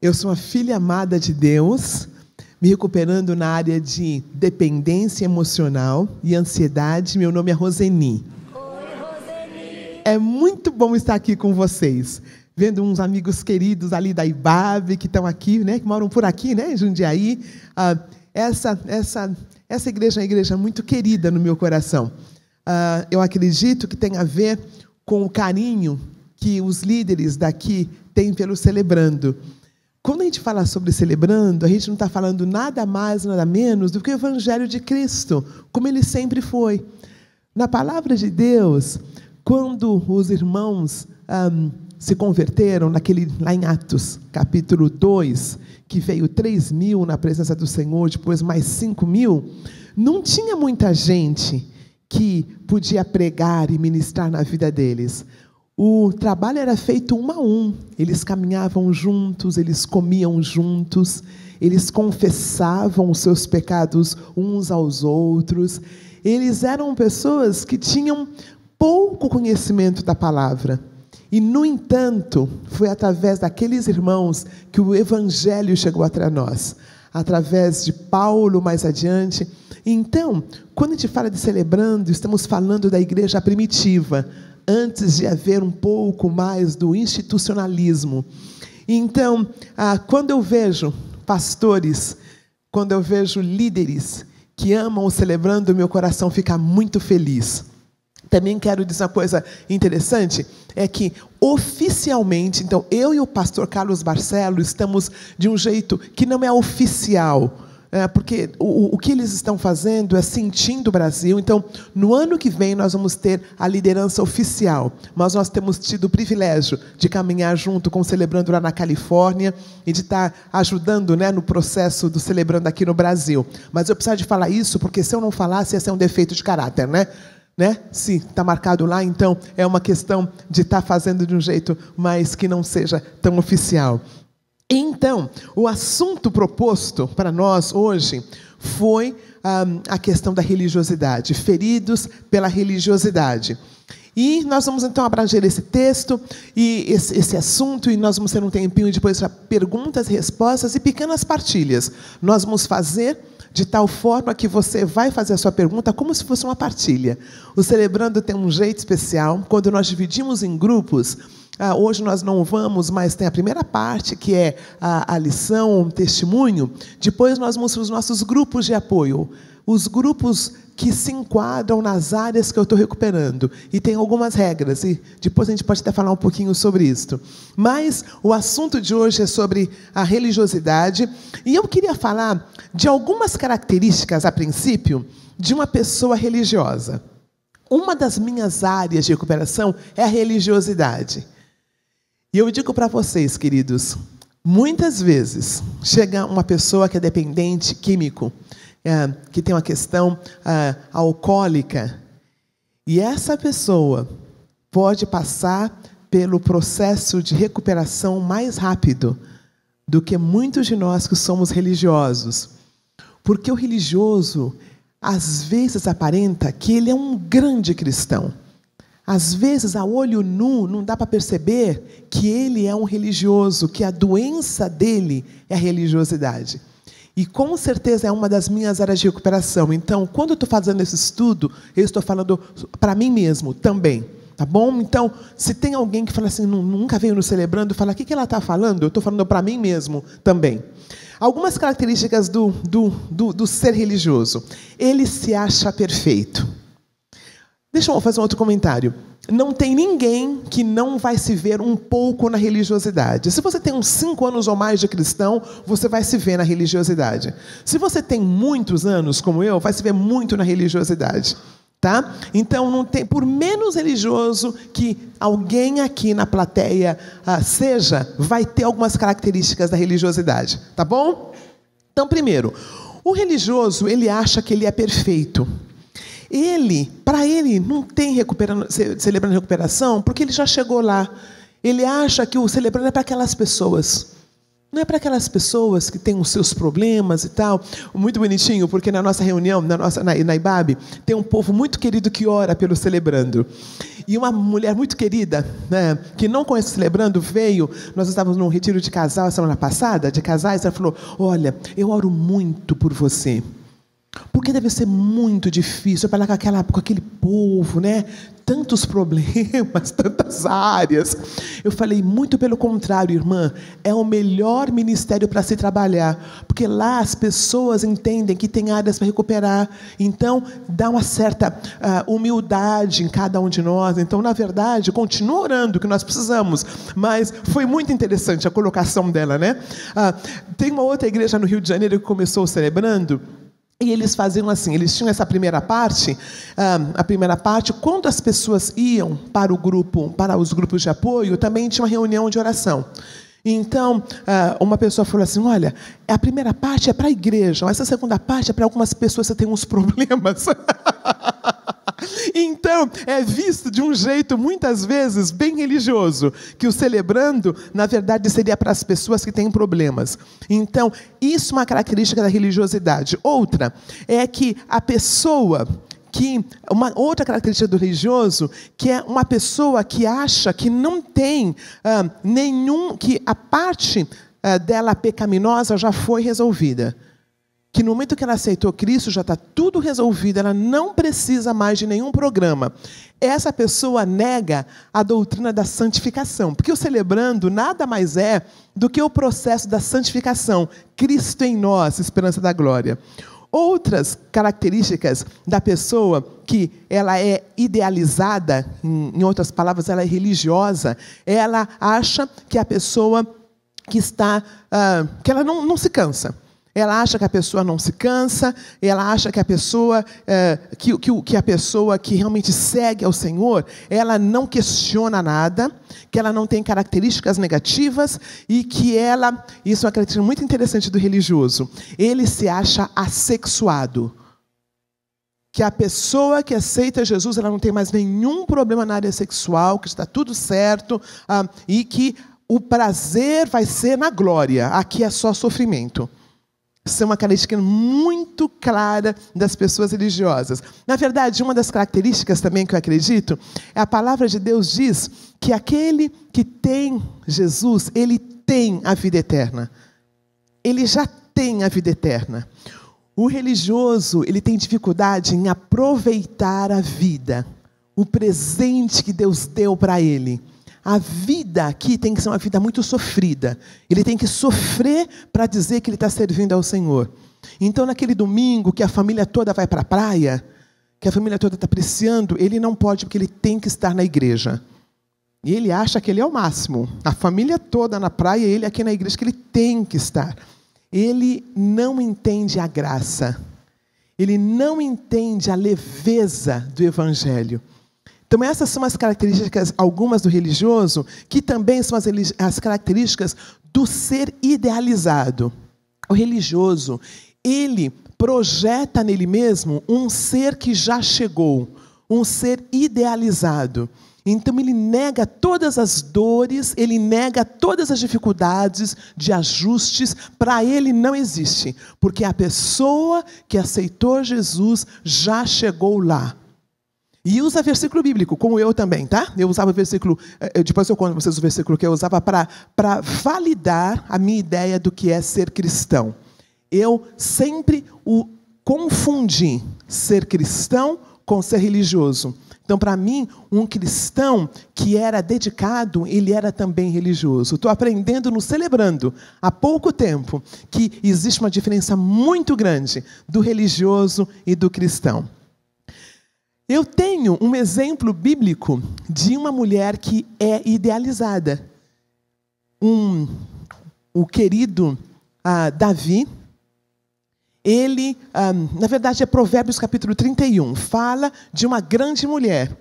Eu sou uma filha amada de Deus, me recuperando na área de dependência emocional e ansiedade. Meu nome é Roseni. Oi, Roseni. É muito bom estar aqui com vocês, vendo uns amigos queridos ali da IBAB, que estão aqui, né, que moram por aqui, né, em Jundiaí. Essa igreja é uma igreja muito querida no meu coração. Eu acredito que tem a ver com o carinho que os líderes daqui têm pelo Celebrando. Quando a gente fala sobre Celebrando, a gente não está falando nada mais, nada menos do que o Evangelho de Cristo, como ele sempre foi. Na palavra de Deus, quando os irmãos se converteram, lá em Atos, capítulo 2, que veio 3.000 na presença do Senhor, depois mais 5.000, não tinha muita gente que podia pregar e ministrar na vida deles. O trabalho era feito um a um. Eles caminhavam juntos, eles comiam juntos, eles confessavam os seus pecados uns aos outros. Eles eram pessoas que tinham pouco conhecimento da palavra. E, no entanto, foi através daqueles irmãos que o Evangelho chegou até nós, através de Paulo mais adiante. Então, quando a gente fala de Celebrando, estamos falando da igreja primitiva, antes de haver um pouco mais do institucionalismo. Então, quando eu vejo pastores, quando eu vejo líderes que amam o Celebrando, meu coração fica muito feliz. Também quero dizer uma coisa interessante, é que oficialmente, então, eu e o pastor Carlos Barcelos estamos de um jeito que não é oficial, porque o que eles estão fazendo é sentindo o Brasil. Então, no ano que vem, nós vamos ter a liderança oficial, mas nós temos tido o privilégio de caminhar junto com o Celebrando lá na Califórnia e de estar ajudando, né, no processo do Celebrando aqui no Brasil. Mas eu preciso de falar isso, porque se eu não falasse, ia ser um defeito de caráter, né? Se está marcado lá, então é uma questão de estar fazendo de um jeito, mas que não seja tão oficial. Então, o assunto proposto para nós hoje foi a questão da religiosidade, feridos pela religiosidade. E nós vamos então abranger esse texto e esse assunto, e nós vamos ter um tempinho depois para perguntas, respostas e pequenas partilhas. Nós vamos fazer de tal forma que você vai fazer a sua pergunta como se fosse uma partilha. O Celebrando tem um jeito especial. Quando nós dividimos em grupos, hoje nós não vamos, mas tem a primeira parte, que é a lição, um testemunho. Depois nós vamos para os nossos grupos de apoio. Os grupos que se enquadram nas áreas que eu estou recuperando. E tem algumas regras, e depois a gente pode até falar um pouquinho sobre isso. Mas o assunto de hoje é sobre a religiosidade. E eu queria falar de algumas características, a princípio, de uma pessoa religiosa. Uma das minhas áreas de recuperação é a religiosidade. E eu digo para vocês, queridos, muitas vezes chega uma pessoa que é dependente químico, que tem uma questão alcoólica, e essa pessoa pode passar pelo processo de recuperação mais rápido do que muitos de nós que somos religiosos. Porque o religioso, às vezes, aparenta que ele é um grande cristão. Às vezes, a olho nu, não dá para perceber que ele é um religioso, que a doença dele é a religiosidade. E, com certeza, é uma das minhas áreas de recuperação. Então, quando eu estou fazendo esse estudo, eu estou falando para mim mesmo também. Tá bom? Então, se tem alguém que fala assim, nunca veio no Celebrando, fala, o que ela está falando? Eu estou falando para mim mesmo também. Algumas características do ser religioso. Ele se acha perfeito. Deixa eu fazer um outro comentário. Não tem ninguém que não vai se ver um pouco na religiosidade. Se você tem uns 5 anos ou mais de cristão, você vai se ver na religiosidade. Se você tem muitos anos, como eu, vai se ver muito na religiosidade. Tá? Então, não tem, por menos religioso que alguém aqui na plateia seja, vai ter algumas características da religiosidade. Tá bom? Então, primeiro, o religioso, ele acha que ele é perfeito. Para ele, não tem celebrando recuperação, porque ele já chegou lá. Ele acha que o celebrando é para aquelas pessoas. Não é para aquelas pessoas que têm os seus problemas e tal. Muito bonitinho, porque na nossa reunião, na IBAB, tem um povo muito querido que ora pelo Celebrando. E uma mulher muito querida, né, que não conhece o Celebrando, veio. Nós estávamos num retiro de casal a semana passada, de casais. Ela falou: olha, eu oro muito por você. Porque deve ser muito difícil falar com aquele povo, né? Tantos problemas, tantas áreas. Eu falei: muito pelo contrário, irmã, é o melhor ministério para se trabalhar, porque lá as pessoas entendem que tem áreas para recuperar. Então, dá uma certa humildade em cada um de nós. Então, na verdade, continua orando, que nós precisamos. Mas foi muito interessante a colocação dela, né? Tem uma outra igreja no Rio de Janeiro que começou celebrando. E eles faziam assim, eles tinham essa primeira parte, quando as pessoas iam para os grupos de apoio, também tinha uma reunião de oração. Então, uma pessoa falou assim: olha, a primeira parte é para a igreja, essa segunda parte é para algumas pessoas que têm uns problemas. Então, é visto de um jeito, muitas vezes, bem religioso, que o Celebrando, na verdade, seria para as pessoas que têm problemas. Então, isso é uma característica da religiosidade. Outra é que a pessoa uma outra característica do religioso, que é uma pessoa que acha que não tem que a parte dela pecaminosa já foi resolvida. Que no momento que ela aceitou Cristo, já está tudo resolvido, ela não precisa mais de nenhum programa. Essa pessoa nega a doutrina da santificação, porque o Celebrando nada mais é do que o processo da santificação. Cristo em nós, esperança da glória. Outras características da pessoa que ela é idealizada, em outras palavras, ela é religiosa, ela acha que a pessoa que que ela não se cansa. Ela acha que a pessoa não se cansa, ela acha que a pessoa que a pessoa que realmente segue ao Senhor, ela não questiona nada, que ela não tem características negativas e que isso é uma característica muito interessante do religioso, ele se acha assexuado. Que a pessoa que aceita Jesus, ela não tem mais nenhum problema na área sexual, que está tudo certo, e que o prazer vai ser na glória, aqui é só sofrimento. Isso é uma característica muito clara das pessoas religiosas. Na verdade, uma das características também que eu acredito, é a palavra de Deus diz que aquele que tem Jesus, ele tem a vida eterna. Ele já tem a vida eterna. O religioso, ele tem dificuldade em aproveitar a vida, o presente que Deus deu para ele. A vida aqui tem que ser uma vida muito sofrida. Ele tem que sofrer para dizer que ele está servindo ao Senhor. Então, naquele domingo que a família toda vai para a praia, que a família toda está apreciando, ele não pode, porque ele tem que estar na igreja. E ele acha que ele é o máximo. A família toda na praia, ele aqui na igreja, que ele tem que estar. Ele não entende a graça. Ele não entende a leveza do Evangelho. Então, essas são as características, algumas do religioso, que também são as características do ser idealizado. O religioso, ele projeta nele mesmo um ser que já chegou, um ser idealizado. Então, ele nega todas as dores, ele nega todas as dificuldades de ajustes, para ele não existe, porque a pessoa que aceitou Jesus já chegou lá. E usa versículo bíblico, como eu também, tá? Eu usava versículo, depois eu conto para vocês o versículo que eu usava para validar a minha ideia do que é ser cristão. Eu sempre confundi ser cristão com ser religioso. Então, para mim, um cristão que era dedicado, ele era também religioso. Estou aprendendo no Celebrando, há pouco tempo, que existe uma diferença muito grande do religioso e do cristão. Eu tenho um exemplo bíblico de uma mulher que é idealizada. O querido Davi, ele, na verdade, é Provérbios capítulo 31, fala de uma grande mulher.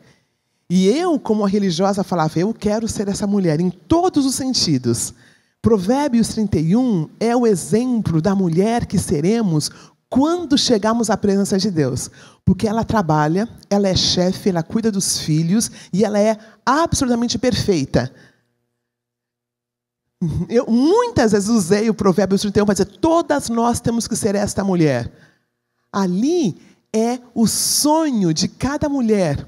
E eu, como religiosa, falava, eu quero ser essa mulher, em todos os sentidos. Provérbios 31 é o exemplo da mulher que seremos quando chegarmos à presença de Deus. Porque ela trabalha, ela é chefe, ela cuida dos filhos e ela é absolutamente perfeita. Eu muitas vezes usei o Provérbios 31 para dizer, todas nós temos que ser esta mulher. Ali é o sonho de cada mulher,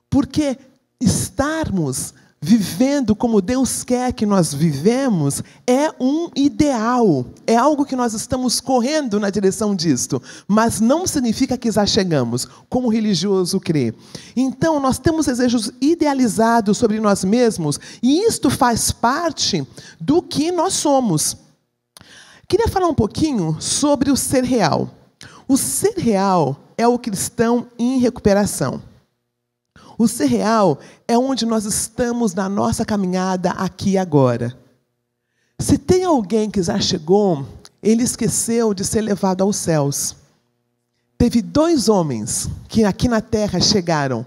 porque estarmos vivendo como Deus quer que nós vivemos é um ideal, é algo que nós estamos correndo na direção disto, mas não significa que já chegamos, como o religioso crê. Então, nós temos desejos idealizados sobre nós mesmos, e isto faz parte do que nós somos. Queria falar um pouquinho sobre o ser real. O ser real é o cristão em recuperação. O ser real é onde nós estamos na nossa caminhada aqui e agora. Se tem alguém que já chegou, ele esqueceu de ser levado aos céus. Teve 2 homens que aqui na terra chegaram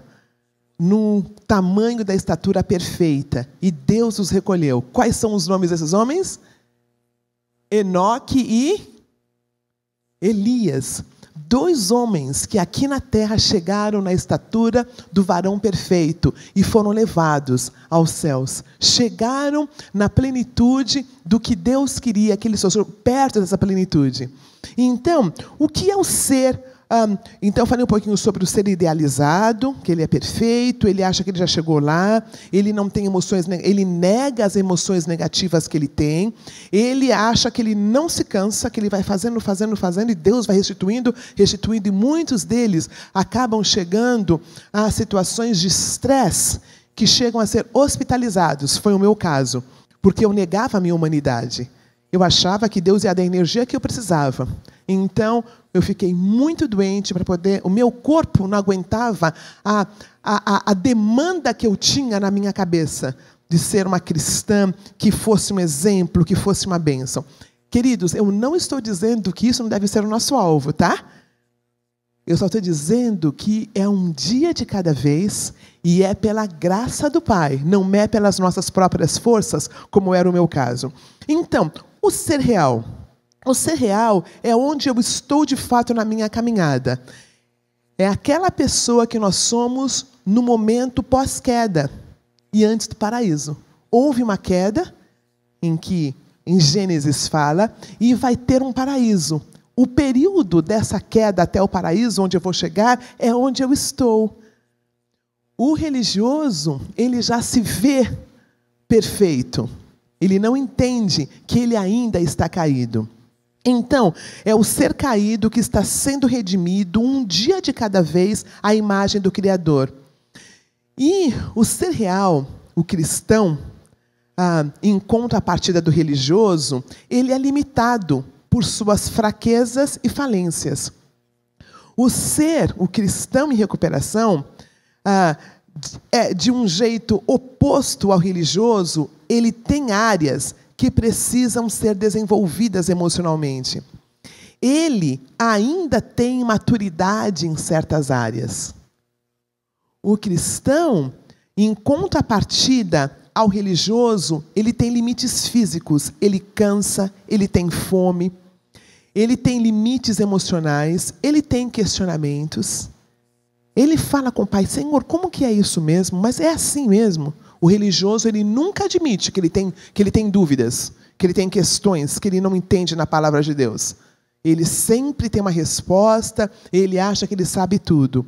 no tamanho da estatura perfeita e Deus os recolheu. Quais são os nomes desses homens? Enoque e Elias. 2 homens que aqui na terra chegaram na estatura do varão perfeito e foram levados aos céus. Chegaram na plenitude do que Deus queria que eles fossem, perto dessa plenitude. Então, o que é o ser? Então, eu falei um pouquinho sobre o ser idealizado, que ele é perfeito, ele acha que ele já chegou lá, ele não tem emoções, ele nega as emoções negativas que ele tem, ele acha que ele não se cansa, que ele vai fazendo, e Deus vai restituindo, e muitos deles acabam chegando a situações de estresse que chegam a ser hospitalizados. Foi o meu caso, porque eu negava a minha humanidade. Eu achava que Deus ia dar a energia que eu precisava. Então, eu fiquei muito doente para poder... O meu corpo não aguentava a demanda que eu tinha na minha cabeça de ser uma cristã que fosse um exemplo, que fosse uma bênção. Queridos, eu não estou dizendo que isso não deve ser o nosso alvo, tá? Eu só estou dizendo que é um dia de cada vez e é pela graça do Pai, não é pelas nossas próprias forças, como era o meu caso. Então, o ser real. O ser real é onde eu estou de fato na minha caminhada. É aquela pessoa que nós somos no momento pós-queda e antes do paraíso. Houve uma queda, em que em Gênesis fala, e vai ter um paraíso. O período dessa queda até o paraíso, onde eu vou chegar, é onde eu estou. O religioso, ele já se vê perfeito. Ele não entende que ele ainda está caído. Então, é o ser caído que está sendo redimido um dia de cada vez à imagem do Criador. E o ser real, o cristão, em contrapartida do religioso, ele é limitado por suas fraquezas e falências. O cristão em recuperação, de um jeito oposto ao religioso, ele tem áreas que precisam ser desenvolvidas emocionalmente. Ele ainda tem maturidade em certas áreas. O cristão, em contrapartida ao religioso, ele tem limites físicos, ele cansa, ele tem fome, ele tem limites emocionais, ele tem questionamentos. Ele fala com o Pai, Senhor, como que é isso mesmo? Mas é assim mesmo. O religioso, ele nunca admite que ele tem dúvidas, que ele tem questões, que ele não entende na palavra de Deus. Ele sempre tem uma resposta, ele acha que ele sabe tudo.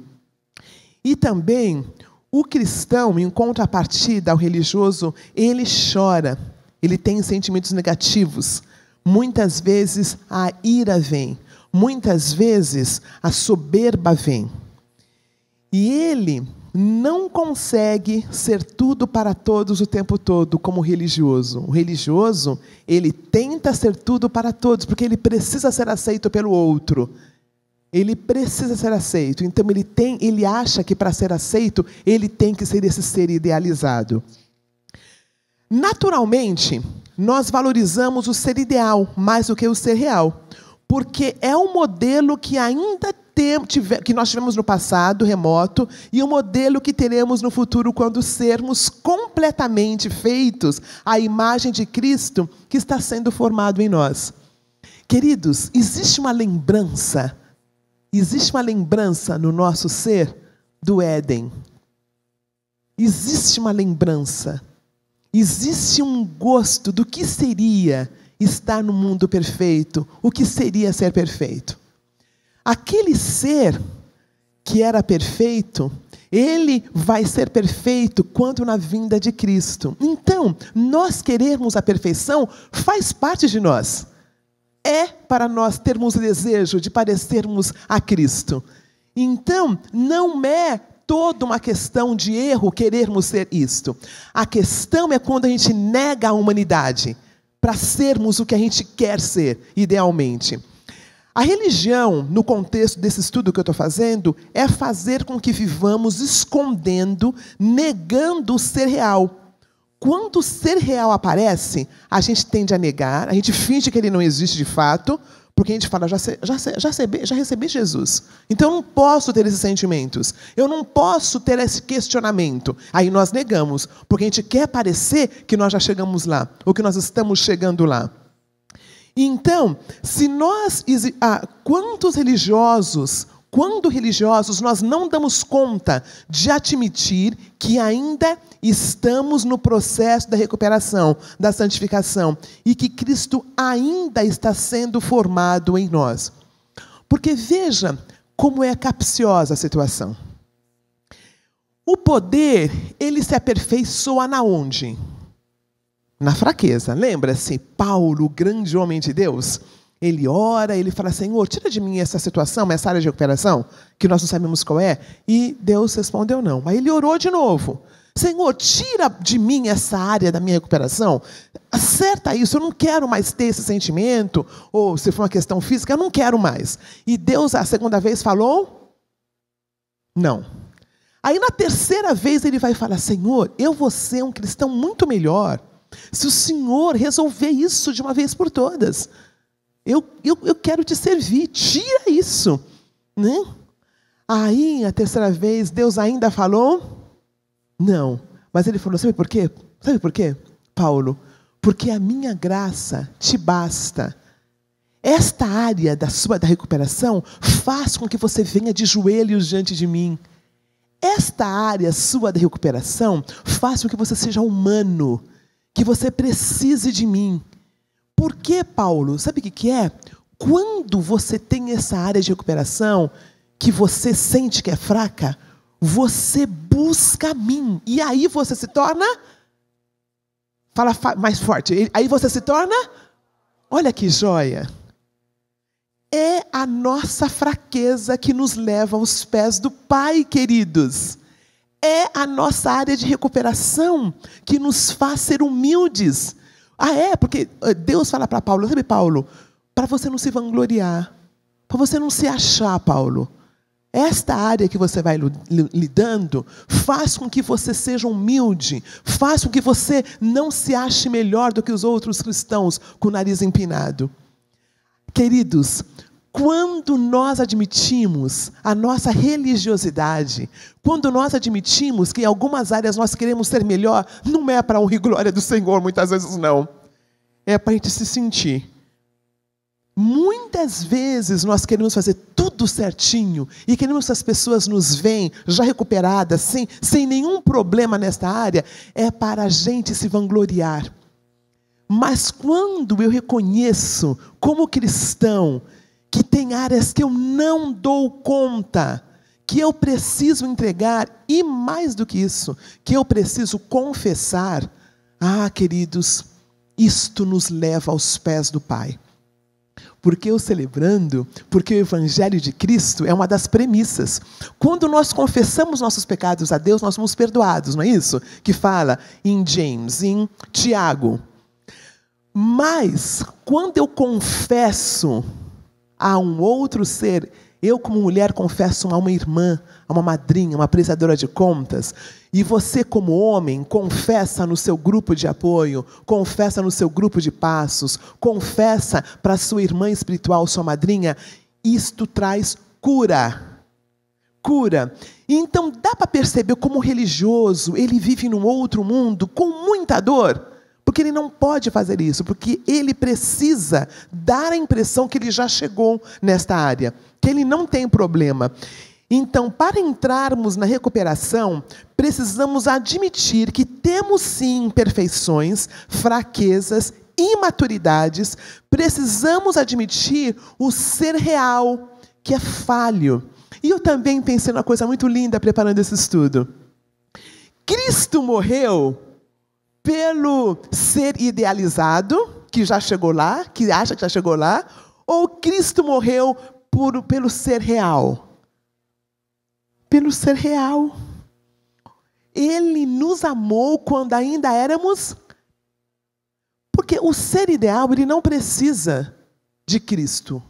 E também, o cristão, em contrapartida ao religioso, ele chora, ele tem sentimentos negativos. Muitas vezes a ira vem, muitas vezes a soberba vem. E ele não consegue ser tudo para todos o tempo todo, como o religioso. O religioso, ele tenta ser tudo para todos, porque ele precisa ser aceito pelo outro. Ele precisa ser aceito. Então, ele acha que para ser aceito, ele tem que ser esse ser idealizado. Naturalmente, nós valorizamos o ser ideal mais do que o ser real, porque é um modelo que ainda que nós tivemos no passado, remoto, e o modelo que teremos no futuro quando sermos completamente feitos à imagem de Cristo que está sendo formado em nós. Queridos, existe uma lembrança no nosso ser do Éden. Existe uma lembrança. existe um gosto do que seria estar no mundo perfeito, o que seria ser perfeito. Aquele ser que era perfeito, ele vai ser perfeito quando na vinda de Cristo. Então, nós querermos a perfeição faz parte de nós. É para nós termos o desejo de parecermos a Cristo. Então, não é toda uma questão de erro querermos ser isto. A questão é quando a gente nega a humanidade para sermos o que a gente quer ser, idealmente. A religião, no contexto desse estudo que eu estou fazendo, é fazer com que vivamos escondendo, negando o ser real. Quando o ser real aparece, a gente tende a negar, a gente finge que ele não existe de fato, porque a gente fala, já recebi Jesus. Então eu não posso ter esses sentimentos, eu não posso ter esse questionamento. Aí nós negamos, porque a gente quer parecer que nós já chegamos lá, ou que nós estamos chegando lá. Então, se nós, quando religiosos, nós não damos conta de admitir que ainda estamos no processo da recuperação, da santificação, e que Cristo ainda está sendo formado em nós. Porque veja como é capciosa a situação. O poder, ele se aperfeiçoa na onde? Na fraqueza. Lembra-se, Paulo, o grande homem de Deus, ele ora, ele fala, Senhor, tira de mim essa situação, essa área de recuperação, que nós não sabemos qual é. E Deus respondeu não. Aí ele orou de novo. Senhor, tira de mim essa área da minha recuperação. Acerta isso, eu não quero mais ter esse sentimento. Ou se for uma questão física, eu não quero mais. E Deus, a segunda vez, falou? Não. Aí na terceira vez ele vai falar, Senhor, eu vou ser um cristão muito melhor se o Senhor resolver isso de uma vez por todas. Eu quero te servir, tira isso. Né? Aí, a terceira vez, Deus ainda falou? Não. Mas ele falou, sabe por quê? Sabe por quê, Paulo? Porque a minha graça te basta. Esta área da recuperação faz com que você venha de joelhos diante de mim. Esta área sua da recuperação faz com que você seja humano, que você precise de mim. Por quê, Paulo? Sabe o que é? Quando você tem essa área de recuperação, que você sente que é fraca, você busca a mim. E aí você se torna... Fala mais forte. Aí você se torna... Olha que joia. É a nossa fraqueza que nos leva aos pés do Pai, queridos. É a nossa área de recuperação que nos faz ser humildes. Porque Deus fala para Paulo, sabe, Paulo, para você não se vangloriar, para você não se achar, Paulo. Esta área que você vai lidando faz com que você seja humilde, faz com que você não se ache melhor do que os outros cristãos com o nariz empinado. Queridos, quando nós admitimos a nossa religiosidade, quando nós admitimos que em algumas áreas nós queremos ser melhor, não é para a honra e glória do Senhor, muitas vezes não. É para a gente se sentir. Muitas vezes nós queremos fazer tudo certinho e queremos que as pessoas nos veem já recuperadas, sem nenhum problema nesta área, é para a gente se vangloriar. Mas quando eu reconheço como cristão que tem áreas que eu não dou conta, que eu preciso entregar, e mais do que isso, que eu preciso confessar, queridos, isto nos leva aos pés do Pai. Porque o Evangelho de Cristo é uma das premissas. Quando nós confessamos nossos pecados a Deus, nós somos perdoados, não é isso? Que fala em James, em Tiago. Mas, quando eu confesso a um outro ser, eu como mulher confesso a uma irmã, a uma madrinha, uma prestadora de contas, e você como homem confessa no seu grupo de apoio, confessa no seu grupo de passos, confessa para sua irmã espiritual, sua madrinha, isto traz cura. Cura. Então dá para perceber como o religioso, ele vive num outro mundo com muita dor. Porque ele não pode fazer isso, porque ele precisa dar a impressão que ele já chegou nesta área, que ele não tem problema. Então, para entrarmos na recuperação, precisamos admitir que temos sim imperfeições, fraquezas, imaturidades. Precisamos admitir o ser real, que é falho. E eu também pensei numa coisa muito linda preparando esse estudo. Cristo morreu pelo ser idealizado, que já chegou lá, que acha que já chegou lá, ou Cristo morreu pelo ser real? Pelo ser real. Ele nos amou quando ainda éramos... Porque o ser ideal, ele não precisa de Cristo.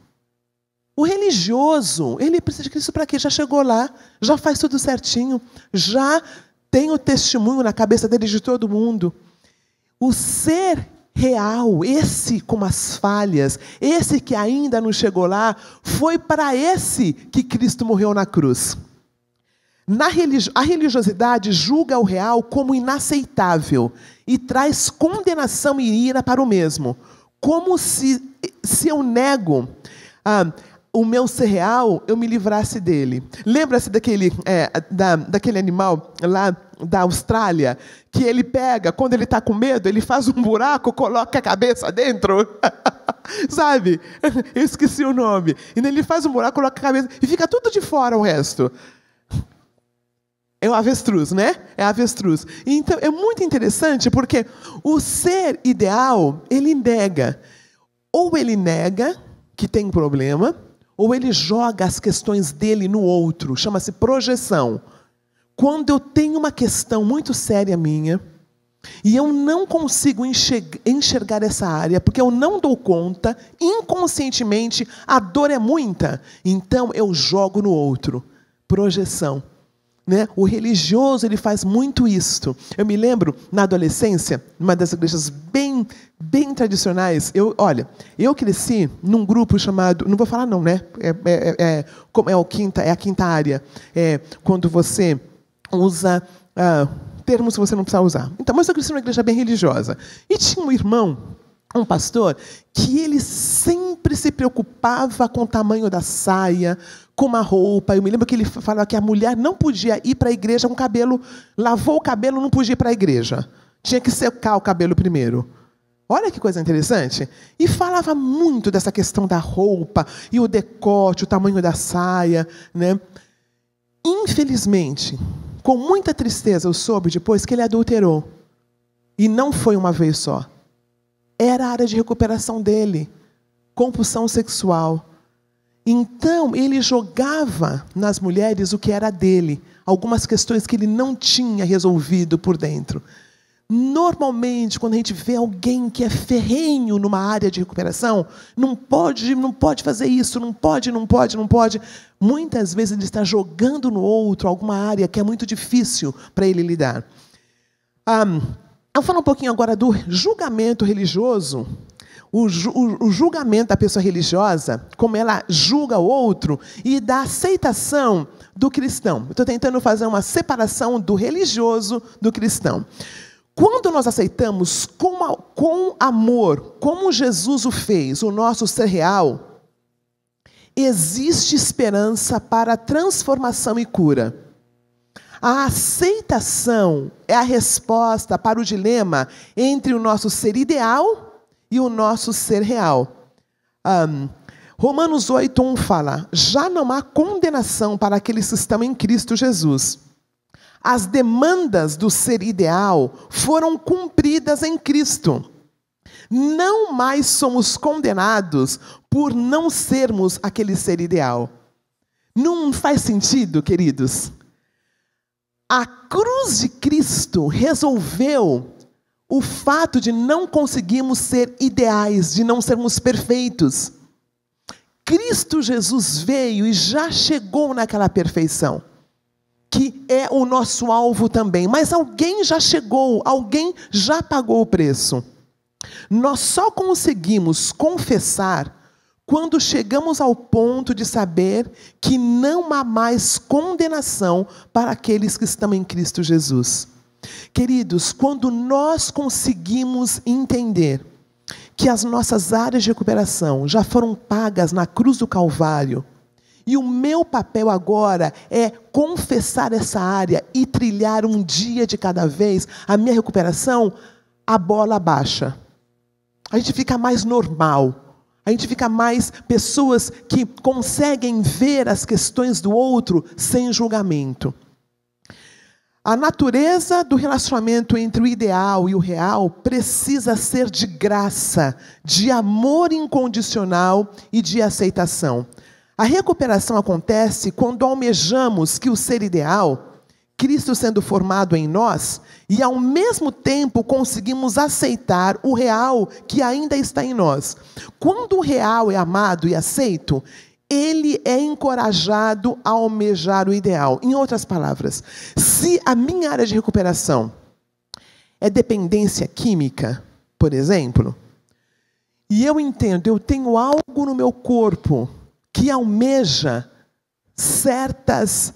O religioso, ele precisa de Cristo para quê? Já chegou lá, já faz tudo certinho, já tem o testemunho na cabeça dele de todo mundo. O ser real, esse com as falhas, esse que ainda não chegou lá, foi para esse que Cristo morreu na cruz. A religiosidade julga o real como inaceitável e traz condenação e ira para o mesmo. Como se eu nego o meu ser real, eu me livrasse dele. Lembra-se daquele animal lá da Austrália, que ele pega, quando ele está com medo, ele faz um buraco, coloca a cabeça dentro? Sabe? Eu esqueci o nome. E ele faz um buraco, coloca a cabeça, e fica tudo de fora o resto. É o avestruz, né? É avestruz. Então, é muito interessante, porque o ser ideal, ele nega. Ou ele nega que tem problema, ou ele joga as questões dele no outro. Chama-se projeção. Quando eu tenho uma questão muito séria minha, e eu não consigo enxergar essa área, porque eu não dou conta, inconscientemente, a dor é muita, então eu jogo no outro. Projeção. Né? O religioso, ele faz muito isto. Eu me lembro, na adolescência, numa das igrejas bem tradicionais, eu cresci num grupo chamado, não vou falar não, né? É a quinta área. Quando você usa termos que você não precisa usar. Então, mas eu cresci numa igreja bem religiosa. E tinha um irmão, um pastor, que ele sempre se preocupava com o tamanho da saia, com uma roupa. Eu me lembro que ele falava que a mulher não podia ir para a igreja com o cabelo, lavou o cabelo, não podia ir para a igreja. Tinha que secar o cabelo primeiro. Olha que coisa interessante. E falava muito dessa questão da roupa, e o decote, o tamanho da saia, né? Infelizmente, com muita tristeza, eu soube depois que ele adulterou. E não foi uma vez só. Era a área de recuperação dele. Compulsão sexual. Então, ele jogava nas mulheres o que era dele. Algumas questões que ele não tinha resolvido por dentro. Normalmente, quando a gente vê alguém que é ferrenho numa área de recuperação, não pode fazer isso, não pode. Muitas vezes ele está jogando no outro alguma área que é muito difícil para ele lidar. Eu falo um pouquinho agora do julgamento religioso. O julgamento da pessoa religiosa, como ela julga o outro, e da aceitação do cristão. Eu estou tentando fazer uma separação do religioso do cristão. Quando nós aceitamos com amor, como Jesus o fez, o nosso ser real, existe esperança para transformação e cura. A aceitação é a resposta para o dilema entre o nosso ser ideal e o nosso ser real. Romanos 8:1 fala: já não há condenação para aqueles que estão em Cristo Jesus. As demandas do ser ideal foram cumpridas em Cristo. Não mais somos condenados por não sermos aquele ser ideal. Não faz sentido, queridos? A cruz de Cristo resolveu o fato de não conseguirmos ser ideais, de não sermos perfeitos. Cristo Jesus veio e já chegou naquela perfeição, que é o nosso alvo também. Mas alguém já chegou, alguém já pagou o preço. Nós só conseguimos confessar quando chegamos ao ponto de saber que não há mais condenação para aqueles que estão em Cristo Jesus. Queridos, quando nós conseguimos entender que as nossas áreas de recuperação já foram pagas na cruz do Calvário, E o meu papel agora é confessar essa área e trilhar um dia de cada vez a minha recuperação, a bola baixa. A gente fica mais normal. A gente fica mais pessoas que conseguem ver as questões do outro sem julgamento. A natureza do relacionamento entre o ideal e o real precisa ser de graça, de amor incondicional e de aceitação. A recuperação acontece quando almejamos que o ser ideal, Cristo sendo formado em nós, e ao mesmo tempo conseguimos aceitar o real que ainda está em nós. Quando o real é amado e aceito, ele é encorajado a almejar o ideal. Em outras palavras, se a minha área de recuperação é dependência química, por exemplo, e eu entendo, eu tenho algo no meu corpo que almeja certas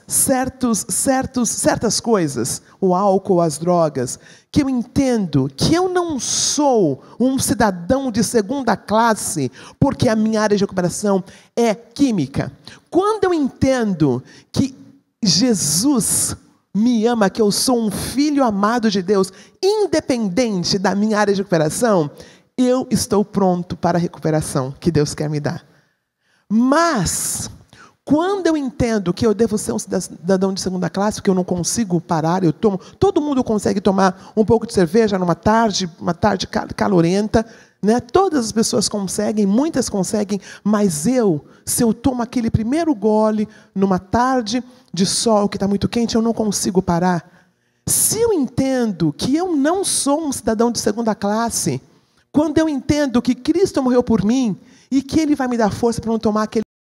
coisas, o álcool, as drogas, que eu entendo que eu não sou um cidadão de segunda classe, porque a minha área de recuperação é química. Quando eu entendo que Jesus me ama, que eu sou um filho amado de Deus, independente da minha área de recuperação, eu estou pronto para a recuperação que Deus quer me dar. Mas quando eu entendo que eu devo ser um cidadão de segunda classe, que eu não consigo parar, eu tomo, todo mundo consegue tomar um pouco de cerveja numa tarde, calorenta, né? Todas as pessoas conseguem, muitas conseguem, mas se eu tomo aquele primeiro gole numa tarde de sol que está muito quente, eu não consigo parar. Se eu entendo que eu não sou um cidadão de segunda classe, quando eu entendo que Cristo morreu por mim e que Ele vai me dar força para não tomar aquele